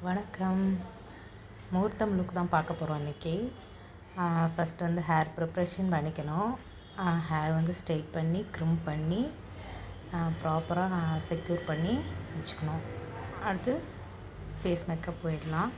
வணக்கம். முகூர்த்தம் லுக் தான் பார்க்க போகிறோம் இன்றைக்கி. ஃபஸ்ட்டு வந்து ஹேர் ப்ரிப்ரேஷன் பண்ணிக்கணும். ஹேர் வந்து ஸ்ட்ரெயிட் பண்ணி க்ரிம் பண்ணி ப்ராப்பராக செக்யூர் பண்ணி வச்சுக்கணும். அடுத்து ஃபேஸ் மேக்கப் போயிடலாம்.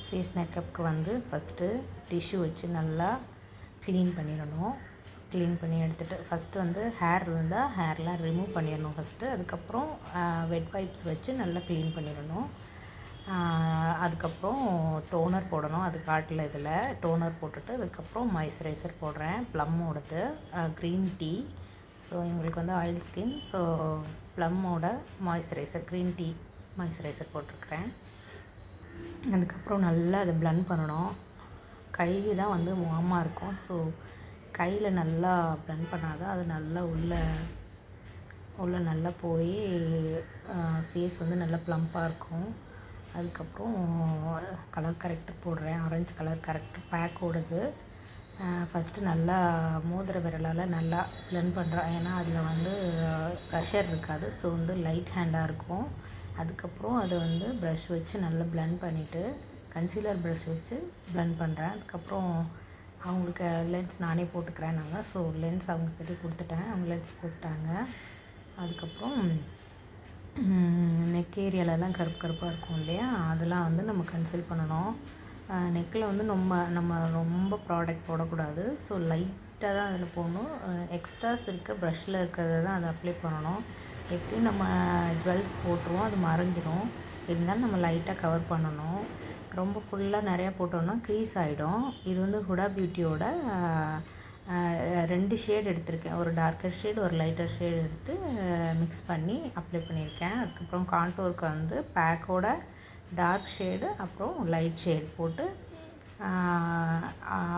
ஃபேஸ் மேக்கப்புக்கு வந்து ஃபஸ்ட்டு டிஷ்யூ வச்சு நல்லா க்ளீன் பண்ணிடணும். க்ளீன் பண்ணி எடுத்துகிட்டு ஃபஸ்ட்டு வந்து ஹேர் இருந்தால் ஹேர்லாம் ரிமூவ் பண்ணிடணும் ஃபஸ்ட்டு. அதுக்கப்புறம் வெட் வைப்ஸ் வச்சு நல்லா க்ளீன் பண்ணிடணும். அதுக்கப்புறம் டோனர் போடணும். அது காட்டில் இதில் டோனர் போட்டுட்டு அதுக்கப்புறம் மாய்ஸ்சரைசர் போடுறேன். ப்ளம்மோடது க்ரீன் டீ. ஸோ எங்களுக்கு வந்து ஆயில் ஸ்கின். ஸோ ப்ளம்மோட மாய்ஸ்சரைசர் க்ரீன் டீ மாய்ஸ்சரைசர் போட்டிருக்கிறேன். அதுக்கப்புறம் நல்லா அதை ப்ளண்ட் பண்ணணும். கை தான் வந்து வார்மாக இருக்கும். ஸோ கையில் நல்லா ப்ளண்ட் பண்ணாதான் அது நல்லா உள்ளே நல்லா போய் ஃபேஸ் வந்து நல்லா ப்ளம்ப்பாக இருக்கும். அதுக்கப்புறம் கலர் கரெக்டர் போடுறேன். ஆரஞ்சு கலர் கரெக்டர் பேக்கோடது. ஃபஸ்ட்டு நல்லா மோதிர விரலால் நல்லா ப்ளெண்ட் பண்ணுறேன். ஏன்னா அதில் வந்து ப்ரெஷர் இருக்காது. ஸோ வந்து லைட் ஹேண்டாக இருக்கும். அதுக்கப்புறம் அதை வந்து ப்ரஷ் வச்சு நல்லா ப்ளெண்ட் பண்ணிவிட்டு கன்சீலர் ப்ரஷ் வச்சு ப்ளெண்ட் பண்ணுறேன். அதுக்கப்புறம் அவங்களுக்கு லென்ஸ் நானே போட்டுக்கிறேன். ஸோ லென்ஸ் அவங்கக்கிட்டே கொடுத்துட்டேன். அவங்க லென்ஸ் போட்டாங்க. அதுக்கப்புறம் நெக் ஏரியாலலாம் கருப்பாக இருக்கும் இல்லையா, அதெல்லாம் வந்து நம்ம கன்சீல் பண்ணணும். நெக்கில் வந்து நம்ம ரொம்ப ப்ராடக்ட் போடக்கூடாது. ஸோ லைட்டாக தான் அதில் போடணும். எக்ஸ்ட்ராஸ் இருக்க ப்ரஷ்ஷில் இருக்கிறத தான் அதை அப்ளை பண்ணணும். எப்படியும் நம்ம ஜுவல்ஸ் போட்டுருவோம், அது மறைஞ்சிரும். இருந்தாலும் நம்ம லைட்டாக கவர் பண்ணணும். ரொம்ப ஃபுல்லாக நிறையா போட்டோம்னா க்ரீஸ் ஆகிடும். இது வந்து ஹுடா பியூட்டியோட 2 ஷேட் எடுத்திருக்கேன். ஒரு டார்க்கர் ஷேட், ஒரு லைட்டர் ஷேட் எடுத்து மிக்ஸ் பண்ணி அப்ளை பண்ணியிருக்கேன். அதுக்கப்புறம் கான்டோருக்கு வந்து பேக்கோட டார்க் ஷேடு அப்புறம் லைட் ஷேட் போட்டு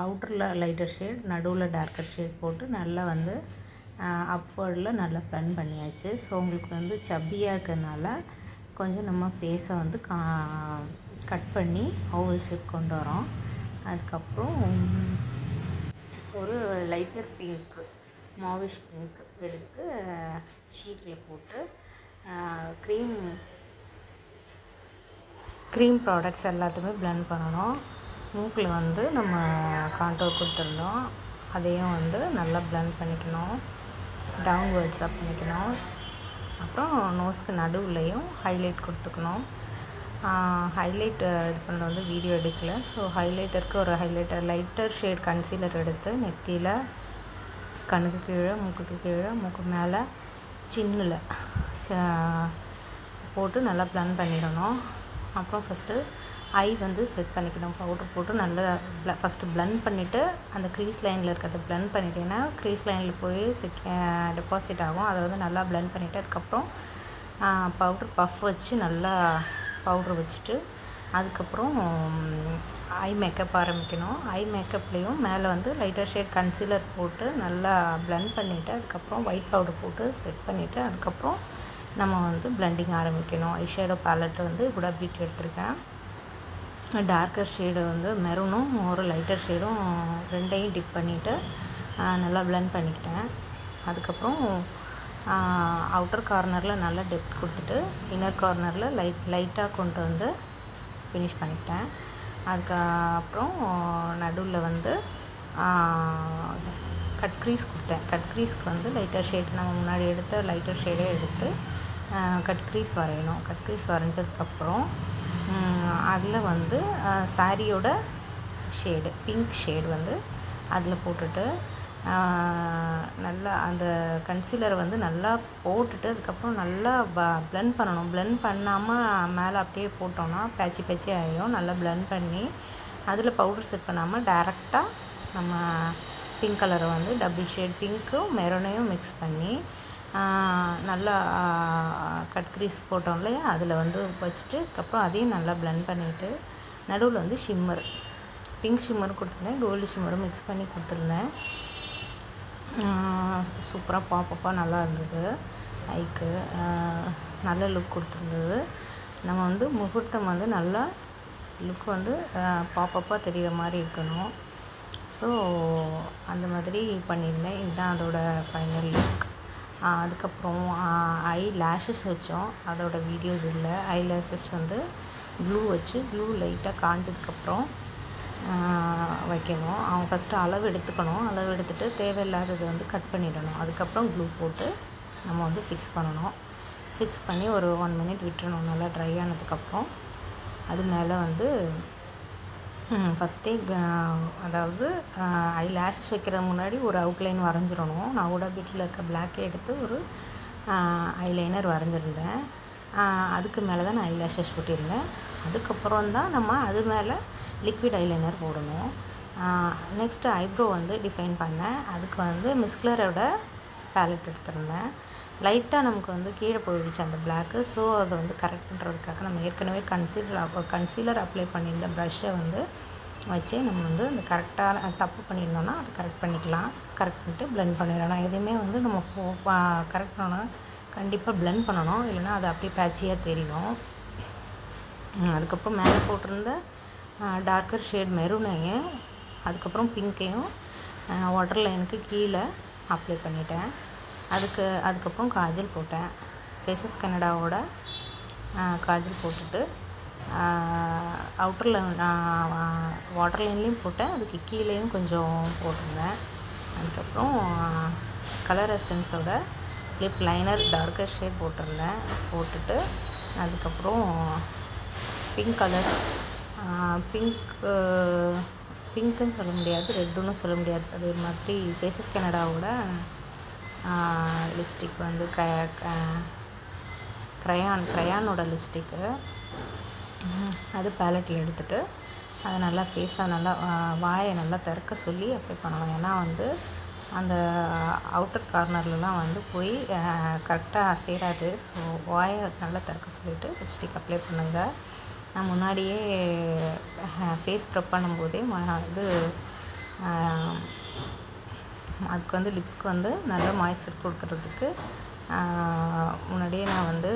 அவுட்டரில் லைட்டர் ஷேட், நடுவில் டார்க்கர் ஷேட் போட்டு நல்லா வந்து அப்வர்டில் நல்லா ப்ளெண்ட் பண்ணியாச்சு. ஸோ உங்களுக்கு வந்து சப்பியாக இருக்கிறதுனால கொஞ்சம் நம்ம ஃபேஸை வந்து கட் பண்ணி ஓவல் ஷேப் கொண்டு வரோம். அதுக்கப்புறம் ஒரு லைட்டர் பிங்க்கு, மாவிஷ் பிங்க் எடுத்து சீக்கில் போட்டு க்ரீம் ப்ராடக்ட்ஸ் எல்லாத்தையுமே ப்ளெண்ட் பண்ணணும். மூக்கில் வந்து நம்ம கான்டோர் கொடுத்துருந்தோம், அதையும் வந்து நல்லா ப்ளெண்ட் பண்ணிக்கணும். டவுன்வர்ட்ஸாக பண்ணிக்கணும். அப்புறம் நோஸ்க்கு நடுவுலையும் ஹைலைட் கொடுத்துக்கணும். ஹைலைட் இது பண்ண வந்து வீடியோ எடுக்கலை. ஸோ ஹைலைட்டருக்கு ஒரு லைட்டர் ஷேட் கன்சீலர் எடுத்து நெத்தியில், கண்ணுக்கு கீழே, மூக்குக்கு கீழே, மூக்கு மேலே, சின்னில் போட்டு நல்லா ப்ளெண்ட் பண்ணிடணும். அப்புறம் ஃபஸ்ட்டு ஐ வந்து செட் பண்ணிக்கணும். பவுடர் போட்டு நல்லா ஃபஸ்ட்டு ப்ளெண்ட் பண்ணிவிட்டு அந்த க்ரீஸ் லைனில் இருக்கிறத ப்ளெண்ட் பண்ணிட்டேன்னா க்ரீஸ் லைனில் போய் டெபாசிட் ஆகும். அதை வந்து நல்லா ப்ளெண்ட் பண்ணிவிட்டு அதுக்கப்புறம் பவுடர் பஃப் வச்சு நல்லா பவுட்ரு வச்சுட்டு அதுக்கப்புறம் ஐ மேக்கப் ஆரம்பிக்கணும். ஐ மேக்கப்லேயும் மேலே வந்து லைட்டர் ஷேட் கன்சீலர் போட்டு நல்லா ப்ளெண்ட் பண்ணிவிட்டு அதுக்கப்புறம் ஒயிட் பவுடர் போட்டு செட் பண்ணிவிட்டு அதுக்கப்புறம் நம்ம வந்து ப்ளெண்டிங் ஆரம்பிக்கணும். ஐ ஷேடோ பேலட்டு வந்து ஹுடா பியூட்டி எடுத்திருக்கேன். டார்க்கர் ஷேடு வந்து மெரூனும் ஒரு லைட்டர் ஷேடும் ரெண்டையும் டிப் பண்ணிவிட்டு நல்லா ப்ளெண்ட் பண்ணிக்கிட்டேன். அதுக்கப்புறம் அவுட்டர் கார்னரில் நல்லா டெப்த் கொடுத்துட்டு இன்னர் கார்னரில் லைட்டாக கொண்டு வந்து ஃபினிஷ் பண்ணிக்கிட்டேன். அதுக்கப்புறம் நடுவில் வந்து கட் க்ரீஸ் கொடுத்தேன். கட் க்ரீஸ்க்கு வந்து லைட்டர் ஷேட் நம்ம முன்னாடி எடுத்த லைட்டர் ஷேடே எடுத்து கட் க்ரீஸ் வரையணும். கட் க்ரீஸ் வரைஞ்சதுக்கப்புறம் அதில் வந்து சாரியோட ஷேடு பிங்க் ஷேடு வந்து அதில் போட்டுட்டு நல்லா அந்த கன்சீலரை வந்து நல்லா போட்டுட்டு அதுக்கப்புறம் நல்லா ப்ளெண்ட் பண்ணணும். ப்ளெண்ட் பண்ணாமல் மேலே அப்படியே போட்டோன்னா பேட்சி ஆகிடும். நல்லா ப்ளெண்ட் பண்ணி அதில் பவுடர் செட் பண்ணாமல் டைரெக்டாக நம்ம பிங்க் கலரை வந்து டபுள் ஷேட் பிங்க்கும் மெரூனையும் மிக்ஸ் பண்ணி நல்லா கட் க்ரீஸ் போட்டோம் இல்லையா, அதில் வந்து வச்சுட்டு அதுக்கப்புறம் அதையும் நல்லா ப்ளெண்ட் பண்ணிவிட்டு நடுவில் வந்து ஷிம்மர், பிங்க் ஷிம்மரும் கொடுத்துருந்தேன், கோல்டு ஷிம்மரும் மிக்ஸ் பண்ணி கொடுத்துருந்தேன். சூப்பராக பாப்பப்பாக நல்லா இருந்தது. ஐக்கு நல்ல லுக் கொடுத்துருந்தது. நம்ம வந்து முகூர்த்தம் வந்து நல்லா லுக் வந்து பாப்பப்பாக தெரிகிற மாதிரி இருக்கணும். ஸோ அந்த மாதிரி பண்ணியிருந்தேன். இதுதான் அதோட ஃபைனல் லுக். அதுக்கப்புறம் ஐ லேஷஸ் வச்சோம், அதோட வீடியோஸ் இல்லை. ஐ லேஷஸ் வந்து க்ளூ வச்சு க்ளூ லைட்டாக காஞ்சதுக்கப்புறம் வைக்கணும். அவங்க ஃபஸ்ட்டு அளவு எடுத்துக்கணும். அளவு எடுத்துகிட்டு தேவையில்லாதது வந்து கட் பண்ணிடணும். அதுக்கப்புறம் க்ளூ போட்டு நம்ம வந்து ஃபிக்ஸ் பண்ணணும். ஃபிக்ஸ் பண்ணி ஒரு 1 மினிட் விட்டுறணும். நல்லா ட்ரை ஆனதுக்கப்புறம் அது மேலே வந்து ஃபஸ்ட்டே அதாவது ஐ லேஷஸ் வைக்கிறது முன்னாடி ஒரு அவுட்லைன் வரைஞ்சிடணும். நான் ஹூடா பியூட்டியில் இருக்க பிளாக்கே எடுத்து ஒரு ஐலைனர் வரைஞ்சிருந்தேன். அதுக்கு மேலே தான் நான் ஐ லேஷஸ் போட்டிருந்தேன். அதுக்கப்புறம் தான் நம்ம அது மேலே லிக்விட் ஐலைனர் போடணும். நெக்ஸ்ட்டு ஐப்ரோ வந்து டிஃபைன் பண்ணேன். அதுக்கு வந்து மிஸ்க்லரோட பேலட் எடுத்திருந்தேன். லைட்டாக நமக்கு வந்து கீழே போயிடுச்சு அந்த பிளாக்கு. ஸோ அதை வந்து கரெக்ட் பண்ணுறதுக்காக நம்ம ஏற்கனவே கன்சீலர் அப்ளை பண்ணியிருந்த ப்ரஷ்ஷை வந்து வச்சு நம்ம வந்து அந்த கரெக்டாக தப்பு பண்ணியிருந்தோன்னா அதை கரெக்ட் பண்ணிக்கலாம். கரெக்ட் பண்ணிட்டு ப்ளெண்ட் பண்ணிடணும். எதுவுமே வந்து நம்ம கரெக்ட் பண்ணணும், கண்டிப்பாக ப்ளெண்ட் பண்ணணும், இல்லைன்னா அது அப்படியே பேட்சியாக தெரியும். அதுக்கப்புறம் மேலே போட்டிருந்த டார்க்கர் ஷேட் மெரூனையும் அதுக்கப்புறம் பிங்க்கையும் வாட்டர் லைனுக்கு கீழே அப்ளை பண்ணிட்டேன். அதுக்கப்புறம் காஜல் போட்டேன். ஃபேஸஸ் கனடாவோட காஜல் போட்டுட்டு அவுட்டர் லைன் வாட்டர் லைன்லேயும் போட்டேன், அதுக்கு கீழேயும் கொஞ்சம் போட்டிருந்தேன். அதுக்கப்புறம் கலர் எசன்ஸோட லிப் லைனர் டார்க்கர் ஷேட் போட்டுட்டு அதுக்கப்புறம் பிங்க் கலர் பிங்க்குன்னு சொல்ல முடியாது, ரெட்டுன்னு சொல்ல முடியாது, அது ஒரு மாதிரி ஃபேஸஸ் கனடாவோட லிப்ஸ்டிக் வந்து க்ரையானோட லிப்ஸ்டிக்கு. அது பேலட்டில் எடுத்துகிட்டு அதை நல்லா ஃபேஸாக நல்லா வாயை நல்லா திறக்க சொல்லி அப்ளை பண்ணணும். ஏன்னா வந்து அந்த அவுட்டர் கார்னர்லலாம் வந்து போய் கரெக்டாக சேராது. ஸோ வாயை நல்லா திறக்க சொல்லிவிட்டு லிப்ஸ்டிக் அப்ளை பண்ணுங்கள். நான் முன்னாடியே ஃபேஸ் ப்ரெப் பண்ணும்போதே இது அதுக்கு வந்து லிப்ஸ்க்கு வந்து நல்ல மாய்ஸ்சர் கொடுக்கறதுக்கு முன்னாடியே நான் வந்து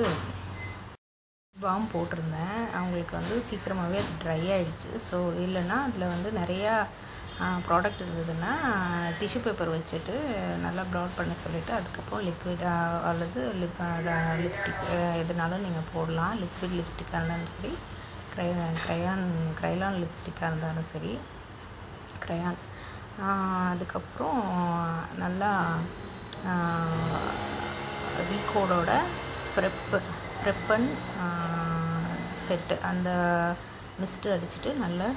பாம் போட்டிருந்தேன். அவங்களுக்கு வந்து சீக்கிரமாகவே அது ட்ரை ஆகிடுச்சு. ஸோ இல்லைன்னா அதில் வந்து நிறையா ப்ராடக்ட் இருந்ததுன்னா டிஷ்யூ பேப்பர் வச்சுட்டு நல்லா ப்ரௌட் பண்ண சொல்லிவிட்டு அதுக்கப்புறம் லிக்விட் அல்லது லிப்ஸ்டிக் எதுனாலும் நீங்கள் போடலாம். லிக்விட் லிப்ஸ்டிக்காக இருந்தாலும் சரி, க்ரைலான் லிப்ஸ்டிக்காக இருந்தாலும் சரி, க்ரையான். அதுக்கப்புறம் நல்லா வீக்கோடோட ப்ரெப்பன் செட்டு அந்த மிஸ்ட்டு அடிச்சுட்டு நல்லா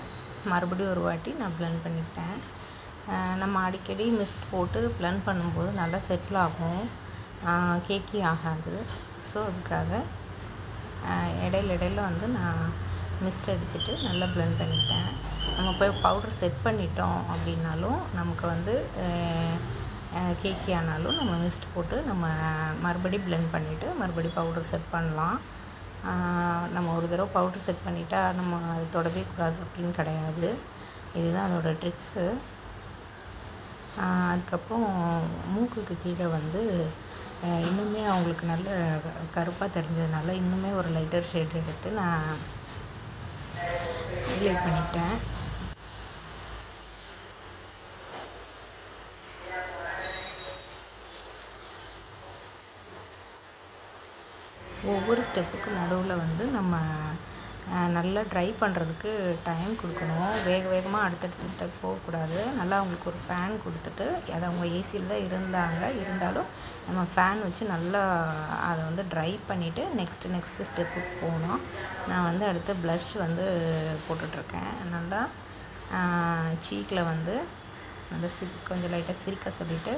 மறுபடியும் ஒரு வாட்டி நான் ப்ளெண்ட் பண்ணிக்கிட்டேன். நம்ம அடிக்கடி மிஸ்ட் போட்டு ப்ளெண்ட் பண்ணும்போது நல்லா செட்டில் ஆகும், கேக்கி ஆகாது. ஸோ அதுக்காக இடையில வந்து நான் மிஸ்ட் அடிச்சுட்டு நல்லா ப்ளெண்ட் பண்ணிட்டேன். நம்ம போய் பவுடர் செட் பண்ணிட்டோம் அப்படின்னாலும் நமக்கு வந்து கேக்கி ஆனாலும் நம்ம மிஸ்ட் போட்டு நம்ம மறுபடியும் ப்ளெண்ட் பண்ணிவிட்டு மறுபடியும் பவுடர் செட் பண்ணலாம். நம்ம ஒரு தடவை பவுடர் செட் பண்ணிட்டா நம்ம அது தொடவே கூடாது அப்படின்னு கிடையாது. இதுதான் அதோட ட்ரிக்ஸு. அதுக்கப்புறம் மூக்குக்கு கீழே வந்து இன்னுமே அவங்களுக்கு நல்ல கருப்பாக தெரிஞ்சதுனால இன்னுமே ஒரு லைட்டர் ஷேட் எடுத்து நான் ஹைலைட் பண்ணிட்டேன். ஒவ்வொரு ஸ்டெப்புக்கு நடுவில் வந்து நம்ம நல்லா ட்ரை பண்ணுறதுக்கு டைம் கொடுக்கணும். வேகமாக அடுத்தடுத்த ஸ்டெப் போகக்கூடாது. நல்லா அவங்களுக்கு ஒரு ஃபேன் கொடுத்துட்டு, அதை அவங்க ஏசியில் தான் இருந்தாலும் நம்ம ஃபேன் வச்சு நல்லா அதை வந்து ட்ரை பண்ணிவிட்டு நெக்ஸ்ட்டு ஸ்டெப்புக்கு போகணும். நான் வந்து அடுத்து ப்ளஷ் வந்து போட்டுட்ருக்கேன். நல்லா சீக்கில் வந்து நல்லா கொஞ்சம் லைட்டாக சிரிக்க சொல்லிவிட்டு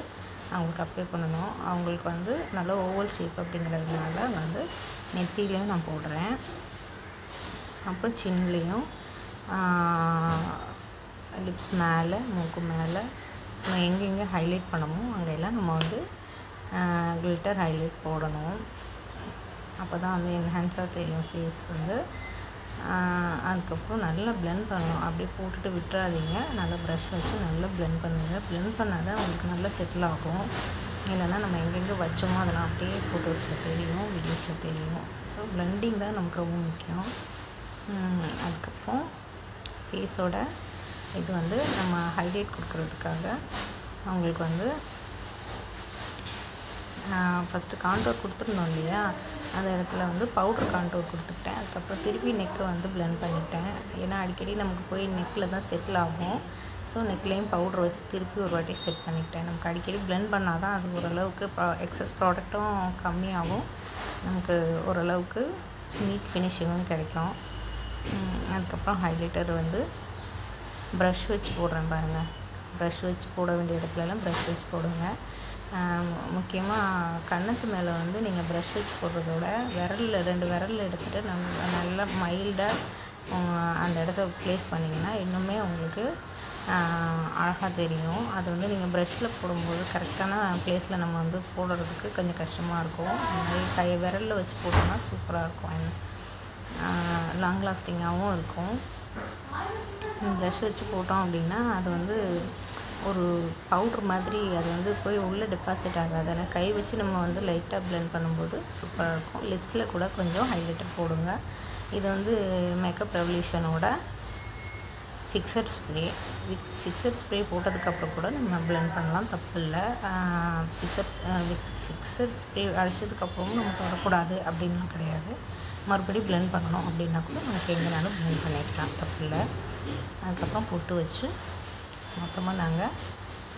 அவங்களுக்கு அப்ளை பண்ணணும். அவங்களுக்கு வந்து நல்ல ஓவல் ஷேப் அப்படிங்கிறதுனால வந்து நெத்திலையும் நான் போடுறேன், அப்புறம் சின்லேயும், லிப்ஸ் மேலே, மூக்கு மேலே நம்ம எங்கெங்கே ஹைலைட் பண்ணமோ அங்கெல்லாம் நம்ம வந்து கிளிட்டர் ஹைலைட் போடணும். அப்போ தான் வந்து என்ஹான்ஸாக தெரியும் ஃபேஸ் வந்து. அதுக்கப்புறம் நல்லா ப்ளெண்ட் பண்ணணும். அப்படியே போட்டுட்டு விட்டுறாதீங்க. நல்லா ப்ரஷ் வச்சு நல்லா ப்ளெண்ட் பண்ணுங்கள். ப்ளெண்ட் பண்ணால் தான் உங்களுக்கு நல்லா செட்டில் ஆகும். இல்லைன்னா நம்ம எங்கெங்கே வச்சோமோ அதெல்லாம் அப்படியே ஃபோட்டோஸில் தெரியும், வீடியோஸில் தெரியும். ஸோ ப்ளெண்டிங் தான் நமக்கு ரொம்ப முக்கியம். அதுக்கப்புறம் ஃபேஸோட இது வந்து நம்ம ஹைலைட் கொடுக்குறதுக்காக அவங்களுக்கு வந்து ஃபஸ்ட்டு கான்டோர் கொடுத்துருந்தோம் இல்லையா, அந்த இடத்துல வந்து பவுட்ரு கான்டோர் கொடுத்துக்கிட்டேன். அதுக்கப்புறம் திருப்பி நெக்கை வந்து பிளெண்ட் பண்ணிட்டேன். ஏன்னா அடிக்கடி நமக்கு போய் நெக்கில் தான் செட்டில் ஆகும். ஸோ நெக்லேயும் பவுட்ரு வச்சு திருப்பி ஒரு வாட்டி செட் பண்ணிக்கிட்டேன். நமக்கு அடிக்கடி பிளெண்ட் பண்ணால் தான் அது ஓரளவுக்கு எக்ஸஸ் ப்ராடக்ட்டும் கம்மியாகும், நமக்கு ஓரளவுக்கு நீட் ஃபினிஷிங்கும் கிடைக்கும். அதுக்கப்புறம் ஹைலைட்டர் வந்து ப்ரஷ் வச்சு போடுறேன் பாருங்கள். ப்ரஷ் வச்சு போட வேண்டிய இடத்துலலாம் ப்ரஷ் வச்சு போடுங்க. முக்கியமாக கன்னத்து மேலே வந்து நீங்கள் ப்ரஷ் வச்சு போடுறதோட ரெண்டு விரலில் எடுத்துகிட்டு நல்லா மைல்டாக அந்த இடத்த ப்ளேஸ் பண்ணிங்கன்னா இன்னுமே உங்களுக்கு அழகாக தெரியும். அது வந்து நீங்கள் ப்ரஷ்ஷில் போடும்போது கரெக்டான ப்ளேஸில் நம்ம வந்து போடுறதுக்கு கொஞ்சம் கஷ்டமாக இருக்கும். அந்த மாதிரி விரலில் வச்சு போட்டோம்னா சூப்பராக இருக்கும், லாங் லாஸ்டிங்காகவும் இருக்கும். ப்ரஷ் வச்சு போட்டோம் அப்படின்னா அது வந்து ஒரு பவுட்ரு மாதிரி அது வந்து போய் உள்ளே டெபாசிட் ஆகாது. ஆனால் கை வச்சு நம்ம வந்து லைட்டாக பிளெண்ட் பண்ணும்போது சூப்பராக இருக்கும். லிப்ஸில் கூட கொஞ்சம் ஹைலைட்டர் போடுங்க. இது வந்து மேக்கப் ரெவல்யூஷனோட ஃபிக்ஸட் ஸ்ப்ரே போட்டதுக்கப்புறம் கூட நம்ம பிளெண்ட் பண்ணலாம், தப்பு இல்லை. ஃபிக்ஸட் ஸ்ப்ரே அடித்ததுக்கப்புறமும் நம்ம தொடக்கூடாது அப்படின்லாம் கிடையாது. மறுபடியும் பிளெண்ட் பண்ணணும் அப்படின்னா கூட நமக்கு எங்கேனாலும் பிளெண்ட் பண்ணிக்கலாம், தப்பு இல்லை. அதுக்கப்புறம் பொட்டு வச்சு மொத்தமாக நாங்கள்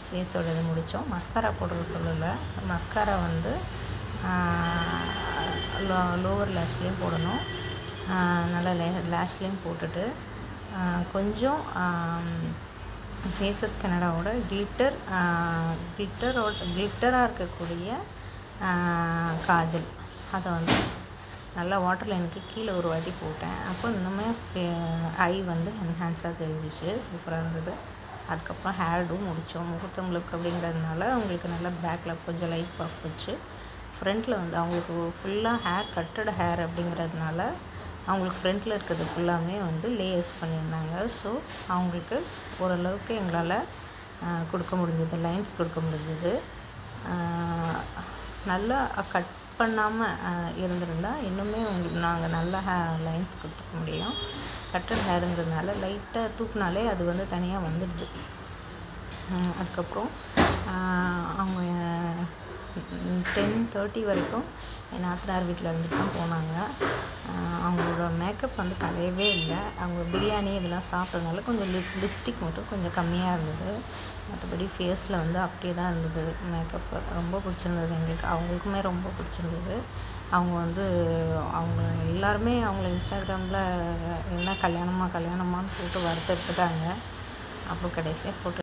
ஃபேஸோட இது முடித்தோம். மஸ்காரா போடுறது சொல்லலை. மஸ்காரா வந்து லோவர் லேஷ்லேயும் போடணும், நல்லா லேஷ்லேயும் போட்டுட்டு கொஞ்சம் ஃபேஸஸ் கனடாவோட கிளிட்டராக இருக்கக்கூடிய காஜல் அதை வந்து நல்லா வாட்டர் லைனுக்கு கீழே ஒரு வாட்டி போட்டேன். அப்போ இன்னுமே ஐ வந்து என்ஹான்ஸாக தெரிஞ்சிச்சு, சூப்பராக இருந்தது. அதுக்கப்புறம் ஹேர்டும் முடித்தோம். முகூர்த்தம் லுக் அப்படிங்கிறதுனால அவங்களுக்கு நல்லா பேக்கில் கொஞ்சம் லைட் பஃப் வச்சு, ஃப்ரண்ட்டில் வந்து அவங்களுக்கு ஃபுல்லாக கட்டட் ஹேர் அப்படிங்கிறதுனால அவங்களுக்கு ஃப்ரண்ட்டில் இருக்கிறது ஃபுல்லாமே வந்து லேயர்ஸ் பண்ணியிருந்தாங்க. ஸோ அவங்களுக்கு ஓரளவுக்கு எங்களால் கொடுக்க முடிஞ்சது, லைன்ஸ் கொடுக்க முடிஞ்சது. நல்லா கட் பண்ணாமல் இருந்திருந்தால் இன்னுமே உங்களுக்கு நாங்கள் நல்லா லைன்ஸ் கொடுத்துக்க முடியும். கட்டட் ஹேருங்கிறதுனால லைட்டாக தூக்குனாலே அது வந்து தனியாக வந்துடுது. அதுக்கப்புறம் அவங்க 10:30 வரைக்கும் என் நாத்தனார் வீட்டில் இருந்துட்டு தான் போனாங்க. அவங்களோட மேக்கப் வந்து கலையவே இல்லை. அவங்க பிரியாணி இதெல்லாம் சாப்பிட்றதுனால கொஞ்சம் லிப்ஸ்டிக் மட்டும் கொஞ்சம் கம்மியாக இருந்தது. மற்றபடி ஃபேஸில் வந்து அப்படியே தான் இருந்தது மேக்கப்பு. ரொம்ப பிடிச்சிருந்தது எங்களுக்கு, அவங்களுக்குமே ரொம்ப பிடிச்சிருந்தது. அவங்க வந்து அவங்க எல்லாருமே அவங்கள இன்ஸ்டாகிராமில் என்ன கல்யாணமான்னு போட்டு வறுத்தெடுத்துட்டாங்க. அப்புறம் கடைசியாக போட்டு